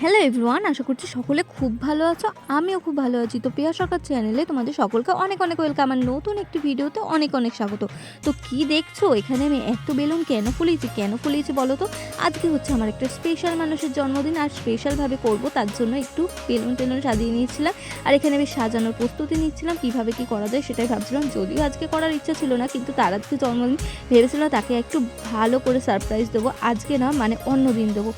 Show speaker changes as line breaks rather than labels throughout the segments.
Hello everyone, আশা করছি সকলে খুব ভালো আছো। আমিও খুব ভালো আছি। তো পিয়া সরকার চ্যানেলে তোমাদের সকলকে অনেক অনেক ওয়েলকাম। আমার নতুন একটি ভিডিওতে অনেক অনেক স্বাগত। তো কি দেখছো এখানে আমি এত বেলুন কেন ফুলিয়েছি বলো তো? আজকে হচ্ছে আমার একটা স্পেশাল মানুষের জন্মদিন, আর স্পেশালভাবে করবো তার জন্য একটু বেলুন টেলুন সাজিয়ে নিয়েছিলাম। আর এখানে বেশ সাজানোর প্রস্তুতি নিচ্ছিলাম, কীভাবে কী করা যায় সেটাই ভাবছিলাম। যদিও আজকে করার ইচ্ছা ছিল না, কিন্তু তার আজকে জন্মদিন, ভেবেছিলাম তাকে একটু ভালো করে সারপ্রাইজ দেবো। আজকে না, মানে অন্য দিন দেবো,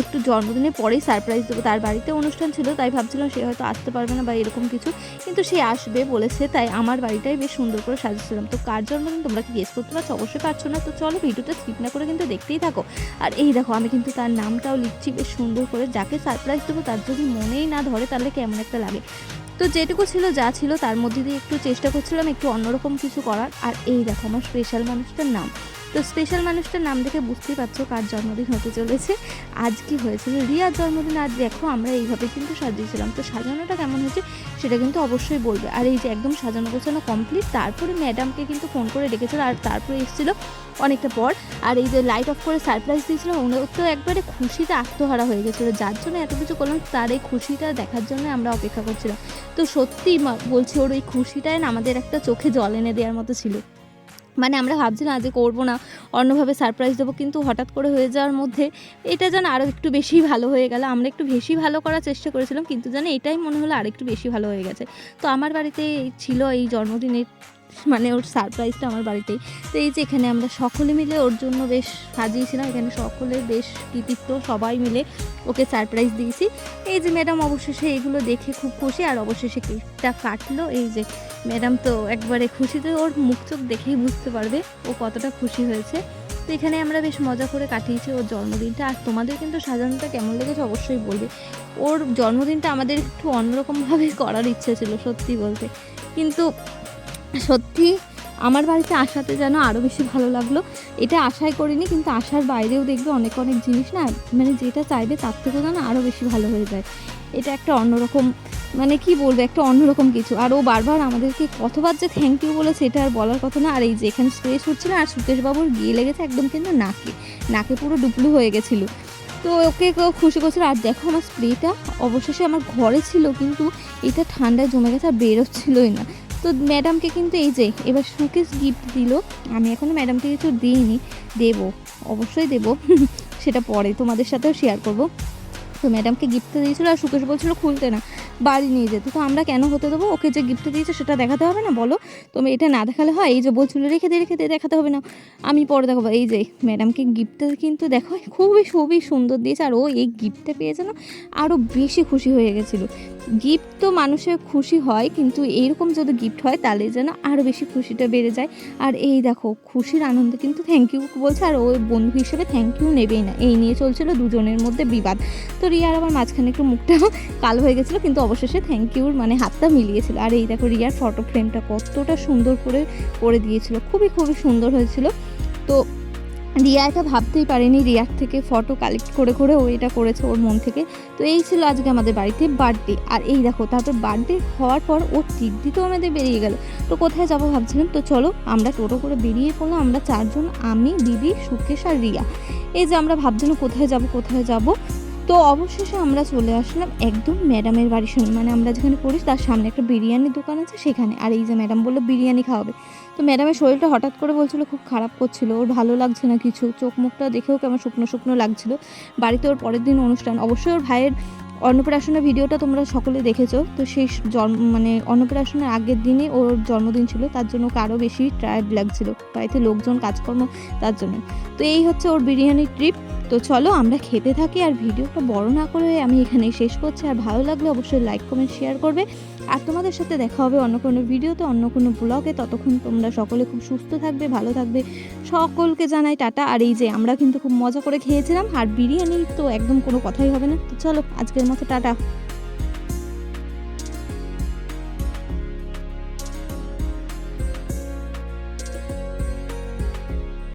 একটু জন্মদিনের পরেই সারপ্রাইজ দেবো। তার বাড়িতে অনুষ্ঠান ছিল, তাই ভাবছিলাম সে হয়তো আসতে পারবে না বা এরকম কিছু, কিন্তু সে আসবে বলেছে, তাই আমার বাড়িটাই বেশ সুন্দর করে সাজিয়েছিলাম। তো কার জন্মদিন তোমরা কি গেস করতে পারছো? অবশ্যই পারছো না। তো চলো ভিডিওটা স্কিপ না করে কিন্তু দেখতেই থাকো। আর এই দেখো, আমি কিন্তু তার নামটাও লিখছি বেশ সুন্দর করে। যাকে সারপ্রাইজ দেবো তার যদি মনেই না ধরে তাহলে কেমন একটা লাগে। তো যেটুকু ছিল, যা ছিল তার মধ্যে দিয়ে একটু চেষ্টা করছিলাম একটু অন্যরকম কিছু করার। আর এই দেখো আমার স্পেশাল মানুষটার নাম। তো স্পেশাল মানুষটার নাম দেখে বুঝতেই পারছো কার জন্মদিন হতে চলেছে। আজ কি হয়েছিল, রিয়ার জন্মদিন। আর দেখো আমরা এইভাবে কিন্তু সাজিয়েছিলাম। তো সাজানোটা কেমন হয়েছে সেটা কিন্তু অবশ্যই বলবে। আর এই যে একদম সাজানো গোছানো কমপ্লিট, তারপরে ম্যাডামকে কিন্তু ফোন করে ডেকেছিল, আর তারপরে এসেছিলো অনেকটা পর। আর এই যে লাইট অফ করে সারপ্রাইজ দিয়েছিল, ওনার তো একবারে খুশিতে আত্মহারা হয়ে গেছিলো। যার জন্য এত কিছু করলাম, তার এই খুশিটা দেখার জন্য আমরা অপেক্ষা করছিলাম। তো সত্যি বলছি, ওর ওই খুশিটাই না আমাদের একটা চোখে জল এনে দেওয়ার মতো ছিল। মানে আমরা ভাবছিলাম যে করবো না, অন্যভাবে সারপ্রাইজ দেবো, কিন্তু হঠাৎ করে হয়ে যাওয়ার মধ্যে এটা যেন আরও একটু বেশি ভালো হয়ে গেল। আমরা একটু বেশি ভালো করার চেষ্টা করেছিলাম, কিন্তু যেন এটাই মনে হলো আরেকটু বেশি ভালো হয়ে গেছে। তো আমার বাড়িতে ছিল এই জন্মদিনের, মানে ওর সারপ্রাইজটা আমার বাড়িতেই। তো এই যে এখানে আমরা সকলে মিলে ওর জন্য বেশ সাজিয়েছিলাম, এখানে সকলে বেশ কৃতিত্ব, সবাই মিলে ওকে সারপ্রাইজ দিয়েছি। এই যে ম্যাডাম অবশেষে এগুলো দেখে খুব খুশি, আর অবশেষে কেকটা কাটলো। এই যে ম্যাডাম তো একবারে খুশিতে, ওর মুখ চোখ দেখেই বুঝতে পারবে ও কতটা খুশি হয়েছে। তো এখানে আমরা বেশ মজা করে কাটিয়েছি ওর জন্মদিনটা। আর তোমাদের কিন্তু সাজানোটা কেমন লেগেছে অবশ্যই বলবে। ওর জন্মদিনটা আমাদের একটু অন্যরকমভাবে করার ইচ্ছে ছিল সত্যি বলতে, কিন্তু সত্যি আমার বাড়িতে আসাতে যেন আরও বেশি ভালো লাগলো। এটা আশাই করিনি, কিন্তু আশার বাইরেও দেখবে অনেক অনেক জিনিস না, মানে যেটা চাইবে তার থেকেও যেন আরও বেশি ভালো হয়ে যায়। এটা একটা অন্যরকম, মানে কি বলবো, একটা অন্যরকম কিছু। আর ও বারবার আমাদেরকে কতবার যে থ্যাংক ইউ বলেছে এটা আর বলার কথা না। আর এই যে এখানে স্প্রে ছুটছিল, আর সুকেশবাবুর গিয়ে লেগেছে একদম কিন্তু নাকে পুরো ডুবলু হয়ে গেছিলো। তো ওকে খুশি করছিল। আর দেখো আমার স্প্রেটা অবশেষে আমার ঘরে ছিল, কিন্তু এটা ঠান্ডায় জমে গেছে আর বেরোচ্ছিলই না। তো ম্যাডামকে কিন্তু এই যে এবার সুকেশ গিফট দিল। আমি এখনও ম্যাডামকে কিছু দিইনি, দেবো, অবশ্যই দেবো সেটা পরে তোমাদের সাথেও শেয়ার করবো। তো ম্যাডামকে গিফটটা দিয়েছিলো, আর সুকেশ বলছিল খুলতে না, বাড়ি নিয়ে যেতে। তো আমরা কেন হতে দেবো, ওকে যে গিফটটা দিয়েছে সেটা দেখাতে হবে না বলো? তুমি এটা না দেখালে হয়? এই যে বলছিল রেখে দিয়ে দেখাতে হবে না, আমি পরে দেখাবো। এই যে ম্যাডামকে গিফটটা কিন্তু দেখো খুবই খুবই সুন্দর দিয়েছে, আর ও এই গিফটটা পেয়েছে না আরও বেশি খুশি হয়ে গেছিলো। গিফট তো মানুষের খুশি হয়, কিন্তু এইরকম যদি গিফট হয় তাহলে যেন আরও বেশি খুশিটা বেড়ে যায়। আর এই দেখো খুশির আনন্দে কিন্তু থ্যাংক ইউ বলছে, আর ওই বন্ধু হিসেবে থ্যাংক ইউ নেবেই না, এই নিয়ে চলছিল দুজনের মধ্যে বিবাদ। তো রিয়ার আবার মাঝখানে একটু মুখটা কালো হয়ে গেছিলো, কিন্তু অবশেষে থ্যাংক ইউর মানে হাতটা মিলিয়েছিল। আর এই দেখো রিয়ার ফটো ফ্রেমটা কতটা সুন্দর করে দিয়েছিল, খুবই খুবই সুন্দর হয়েছিল। তো রিয়া এটা ভাবতেই পারেনি, রিয়ার থেকে ফটো কালেক্ট করে ও এটা করেছে ওর মন থেকে। তো এই ছিল আজকে আমাদের বাড়িতে বার্থডে। আর এই দেখো তারপর বার্থডে হওয়ার পর ও টিকদি তো আমাদের বেরিয়ে গেল। তো কোথায় যাবো ভাবছিলাম, তো চলো আমরা টোটো করে বেরিয়ে পড়লাম। আমরা চারজন, আমি, দিদি, সুকেশ আর রিয়া। এই যে আমরা ভাবছিলাম কোথায় যাব। তো অবশেষে আমরা চলে আসলাম একদম ম্যাডামের বাড়ির সামনে, মানে আমরা যেখানে পড়ি তার সামনে একটা বিরিয়ানির দোকান আছে সেখানে। আর এই যে ম্যাডাম বললো বিরিয়ানি খাওয়াবে। তো ম্যাডামের শরীরটা হঠাৎ করে বলছিল খুব খারাপ করছিল, ওর ভালো লাগছে না কিছু, চোখ মুখটা দেখেও কেমন শুকনো শুকনো লাগছিল। বাড়িতে ওর পরের দিন অনুষ্ঠান, অবশ্যই ওর ভাইয়ের অন্নপ্রাশনের ভিডিওটা তোমরা সকলে দেখেছো। তো সেই মানে অন্নপ্রাশনের আগের দিনে ওর জন্মদিন ছিল, তার জন্য ওকে আরও বেশি টায়ার্ড লাগছিল, বাড়িতে লোকজন কাজকর্ম, তার জন্য। তো এই হচ্ছে ওর বিরিয়ানির ট্রিপ। তো চলো আমরা খেতে থাকি, আর ভিডিওটা বড় না করে আমি এখানেই শেষ করছি। আর ভালো লাগলে অবশ্যই লাইক কমেন্ট শেয়ার করবে। আর তোমাদের সাথে দেখা হবে অন্য কোনো ভিডিওতে, অন্য কোনো ব্লগে। ততক্ষণ তোমরা সকলে খুব সুস্থ থাকবে, ভালো থাকবে, সকলকে জানাই টাটা। আর এই যে আমরা কিন্তু খুব মজা করে খেয়েছিলাম, আর বিরিয়ানি তো একদম কোনো কথাই হবে না। তো চলো আজকের মতো টাটা।